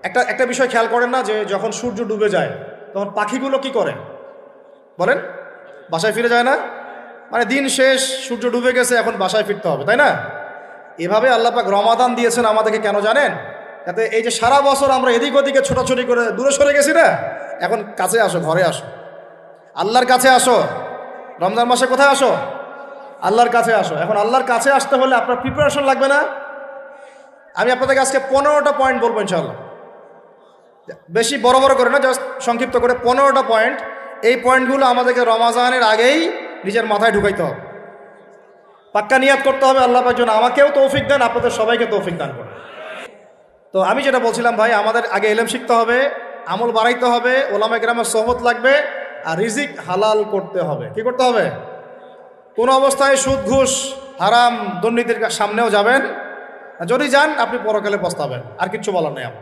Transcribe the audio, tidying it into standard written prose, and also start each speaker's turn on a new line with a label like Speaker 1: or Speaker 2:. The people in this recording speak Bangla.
Speaker 1: একটা একটা বিষয় খেয়াল করেন না, যে যখন সূর্য ডুবে যায় তখন পাখিগুলো কি করে বলেন? বাসায় ফিরে যায় না? মানে দিন শেষ, সূর্য ডুবে গেছে, এখন বাসায় ফিরতে হবে, তাই না? এভাবে আল্লাহ পাক রমাদান দিয়েছেন আমাদেরকে, কেন জানেন? যাতে এই যে সারা বছর আমরা এদিক ওদিকে ছোটাছুটি করে দূরে সরে গেছি না, এখন কাছে আসো, ঘরে আসো, আল্লাহর কাছে আসো। রমজান মাসে কোথায় আসো? আল্লাহর কাছে আসো। এখন আল্লাহর কাছে আসতে হলে আপনার প্রিপারেশন লাগবে না? আমি আপনাদেরকে আজকে 15টা পয়েন্ট বলবো ইনশাআল্লাহ, বেশি বড় বড় করে না, জাস্ট সংক্ষিপ্ত করে 15টা পয়েন্ট। এই পয়েন্টগুলো আমাদেরকে রমাজানের আগেই নিজের মাথায় ঢুকাইতে হবে, পাক্কা নিয়াত করতে হবে। আল্লাহ পাক যেন আমাকেও তৌফিক দেন, আপনাদের সবাইকে তৌফিক দান করেন। তো আমি যেটা বলছিলাম ভাই, আমাদের আগে ইলম শিখতে হবে, আমল বাড়াইতে হবে, ওলামা কেরামের সোহবত লাগবে, আর রিজিক হালাল করতে হবে। কি করতে হবে? কোনো অবস্থায় সুদ ঘুষ হারাম দুর্নীতির সামনেও যাবেন, যদি যান আপনি পরকালে পস্তাবেন। আর কিচ্ছু বলার নেই আমার।